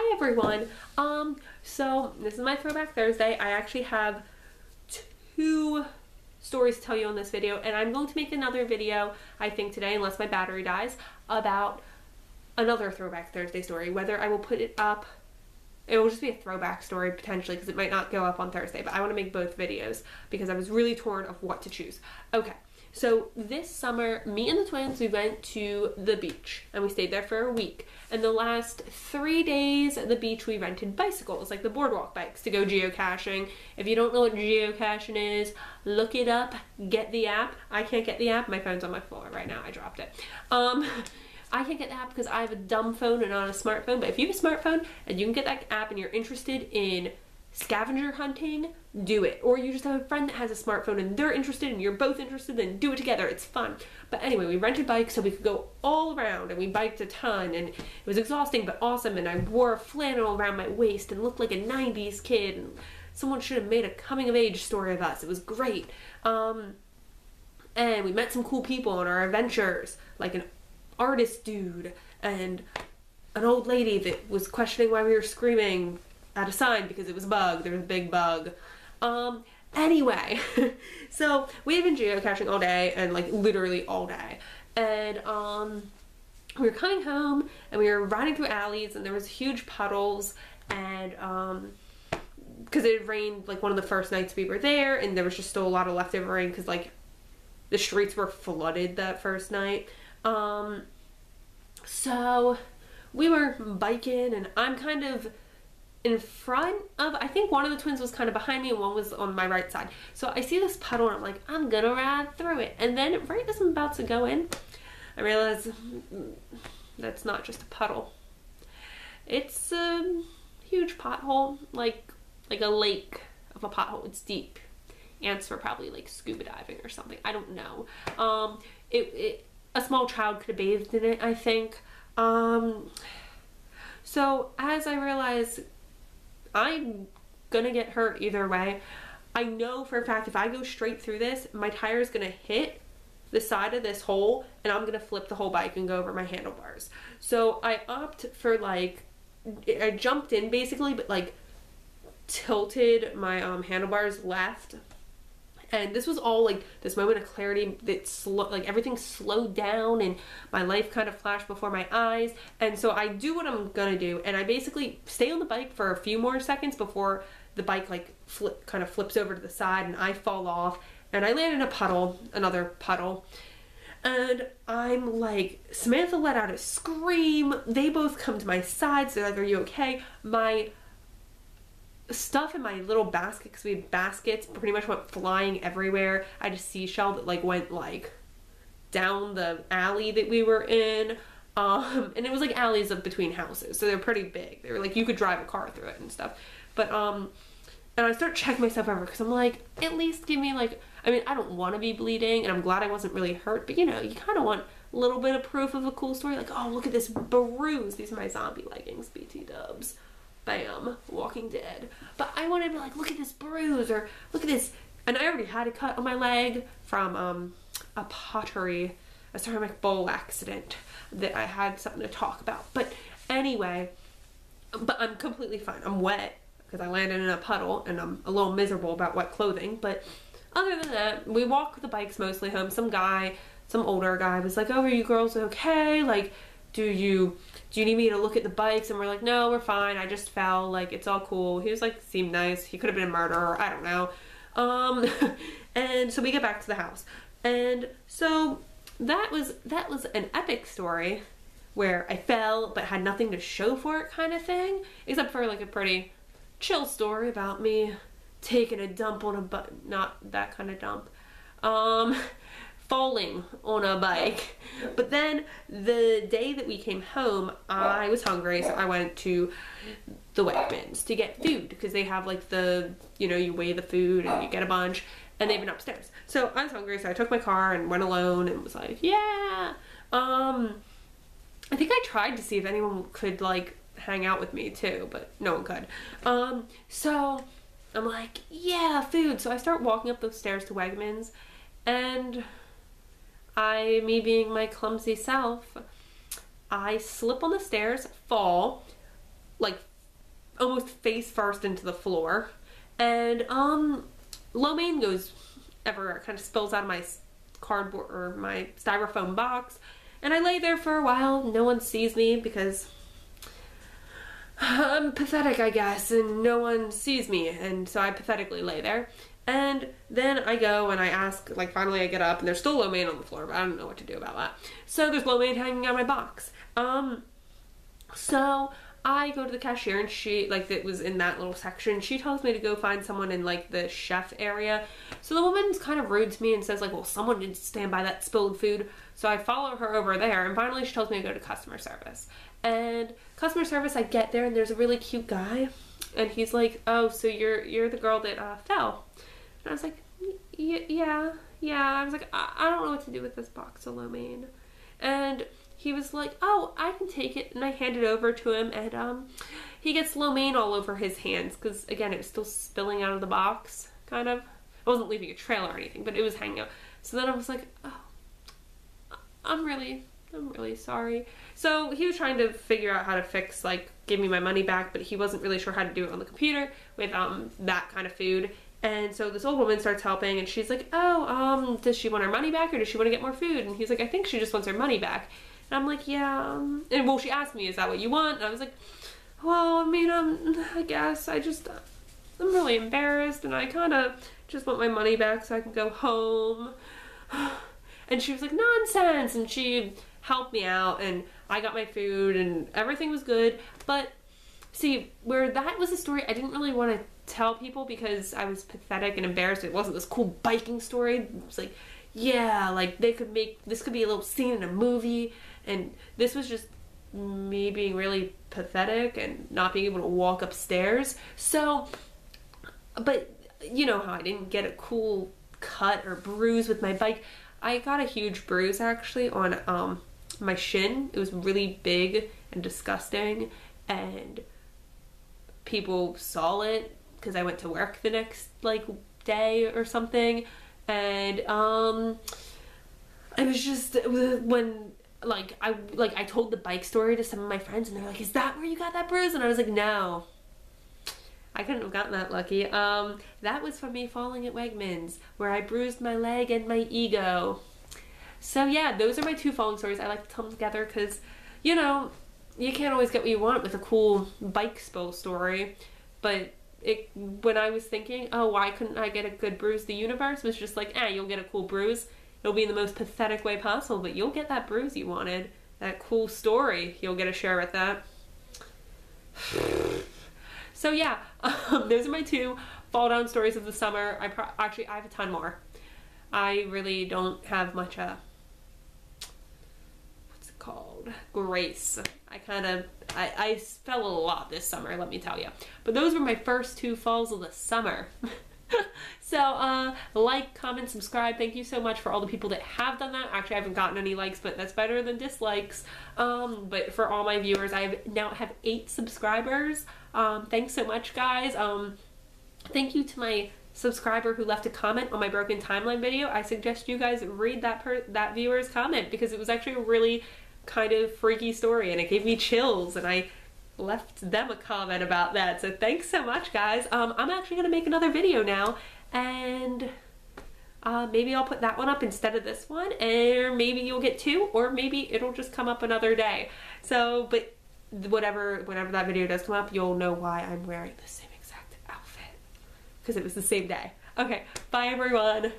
Hi everyone. So this is my Throwback Thursday. I actually have 2 stories to tell you on this video, and I'm going to make another video, I think today, unless my battery dies, about another Throwback Thursday story. Whether I will put it up, it will just be a throwback story potentially, because it might not go up on Thursday, but I want to make both videos because I was really torn of what to choose. Okay. So this summer, me and the twins, we went to the beach and we stayed there for a week. And the last 3 days at the beach, we rented bicycles, like the boardwalk bikes, to go geocaching. If you don't know what geocaching is, look it up, get the app. I can't get the app, my phone's on my floor right now, I dropped it. I can't get the app because I have a dumb phone and not a smartphone, but if you have a smartphone and you can get that app and you're interested in scavenger hunting, do it. Or you just have a friend that has a smartphone and they're interested and you're both interested, then do it together. It's fun. But anyway, we rented bikes so we could go all around, and we biked a ton, and it was exhausting but awesome, and I wore a flannel around my waist and looked like a 90s kid, and someone should have made a coming of age story of us. It was great. And we met some cool people on our adventures, like an artist dude and an old lady that was questioning why we were screaming at a sign because it was a bug. There was a big bug. Anyway, so we had been geocaching all day, and like literally all day. And we were coming home and we were riding through alleys, and there was huge puddles, and because it had rained like one of the first nights we were there, and there was just still a lot of leftover rain because like the streets were flooded that first night. So we were biking, and I'm kind of in front of, I think one of the twins was kind of behind me and one was on my right side. So I see this puddle and I'm like, I'm gonna ride through it. And then right as I'm about to go in, I realize that's not just a puddle. It's a huge pothole, like a lake of a pothole. It's deep. Ants were probably like scuba diving or something. I don't know. A small child could have bathed in it, I think. So as I realize I'm gonna get hurt either way, I know for a fact if I go straight through this, my tire is gonna hit the side of this hole and I'm gonna flip the whole bike and go over my handlebars. So I opt for like, I jumped in basically, but like tilted my handlebars left. And this was all like this moment of clarity that like everything slowed down and my life kind of flashed before my eyes. And so I do what I'm gonna do, and I basically stay on the bike for a few more seconds before the bike like kind of flips over to the side and I fall off and I land in a puddle, another puddle. And I'm like, Samantha let out a scream. They both come to my side, so they're like, are you okay? My stuff in my little basket, because we had baskets, pretty much went flying everywhere. I had a seashell that like went like down the alley that we were in, and it was like alleys of between houses, so they're pretty big. They were like, you could drive a car through it and stuff. But and I start checking myself over because I'm like, at least give me like, I mean, I don't want to be bleeding, and I'm glad I wasn't really hurt, but you know, you kind of want a little bit of proof of a cool story, like, oh, look at this bruise. These are my zombie leggings, BT dubs. Bam, Walking Dead. But I wanted to be like, look at this bruise, or look at this. And I already had a cut on my leg from a ceramic bowl accident that I had something to talk about. But anyway, but I'm completely fine. I'm wet because I landed in a puddle, and I'm a little miserable about wet clothing. But other than that, we walk the bikes mostly home. Some older guy was like, oh, are you girls okay? Like, do you need me to look at the bikes? And we're like, no, we're fine. I just fell. Like, it's all cool. He was like, seemed nice. He could have been a murderer. I don't know. And so we get back to the house. And so that was an epic story where I fell but had nothing to show for it kind of thing. Except for like a pretty chill story about me taking a dump on a not that kind of dump. Falling on a bike. But then the day that we came home, I was hungry, so I went to the Wegmans to get food, because they have like the, you know, you weigh the food and you get a bunch, and they've been upstairs. So I was hungry, so I took my car and went alone and was like, yeah. I think I tried to see if anyone could like hang out with me too, but no one could. So I'm like, yeah, food. So I start walking up those stairs to Wegmans, and me being my clumsy self, I slip on the stairs, fall, like almost face first into the floor, and lo mein goes everywhere. It kind of spills out of my cardboard or my styrofoam box, and I lay there for a while. No one sees me because I'm pathetic, I guess, and no one sees me, and so I pathetically lay there. And then I go and I ask, like, finally I get up and there's still lo mein on the floor, but I don't know what to do about that. So there's lo mein hanging out of my box. So I go to the cashier, and she, like, it was in that little section. She tells me to go find someone in, like, the chef area. So the woman's kind of rude to me and says, like, well, someone needs to stand by that spilled food. So I follow her over there, and finally she tells me to go to customer service. And customer service, I get there, and there's a really cute guy, and he's like, oh, so you're the girl that fell. And I was like, yeah. I was like, I don't know what to do with this box of lo mein. And he was like, oh, I can take it. And I handed it over to him, and he gets lo mein all over his hands, because again, it was still spilling out of the box, kind of. I wasn't leaving a trail or anything, but it was hanging out. So then I was like, oh, I'm really sorry. So he was trying to figure out how to fix, like, give me my money back, but he wasn't really sure how to do it on the computer with that kind of food. And so this old woman starts helping, and she's like, oh, does she want her money back, or does she want to get more food? And he's like, I think she just wants her money back. And I'm like, yeah. And well, she asked me, is that what you want? And I was like, well, I mean, I guess I'm really embarrassed, and I kind of just want my money back so I can go home. And she was like, nonsense. And she helped me out, and I got my food, and everything was good. But see, where that was a story I didn't really want to tell people because I was pathetic and embarrassed. It wasn't this cool biking story. It was like, yeah, like this could be a little scene in a movie, and this was just me being really pathetic and not being able to walk upstairs. So, but you know how I didn't get a cool cut or bruise with my bike. I got a huge bruise actually on my shin. It was really big and disgusting, and people saw it because I went to work the next day or something, and it was just when I told the bike story to some of my friends, and they're like, is that where you got that bruise? And I was like, no, I couldn't have gotten that lucky. That was from me falling at Wegmans, where I bruised my leg and my ego. So yeah, those are my two falling stories. I like to tell them together because, you know, you can't always get what you want with a cool bike spill story. But when I was thinking, oh, why couldn't I get a good bruise? The universe was just like, you'll get a cool bruise. It'll be in the most pathetic way possible, but you'll get that bruise you wanted. That cool story. You'll get a share with that. So yeah, those are my two fall down stories of the summer. Actually, I have a ton more. I really don't have much, what's it called? Grace. I fell a lot this summer, let me tell you. But those were my first two falls of the summer. So, like, comment, subscribe. Thank you so much for all the people that have done that. Actually, I haven't gotten any likes, but that's better than dislikes. But for all my viewers, I now have 8 subscribers. Thanks so much, guys. Thank you to my subscriber who left a comment on my broken timeline video. I suggest you guys read that viewer's comment because it was actually a really kind of freaky story, and it gave me chills, and I left them a comment about that. So thanks so much, guys. I'm actually gonna make another video now, and maybe I'll put that one up instead of this one, and maybe you'll get 2, or maybe it'll just come up another day. So, but whenever that video does come up, you'll know why I'm wearing the same exact outfit, because it was the same day. Okay, bye everyone.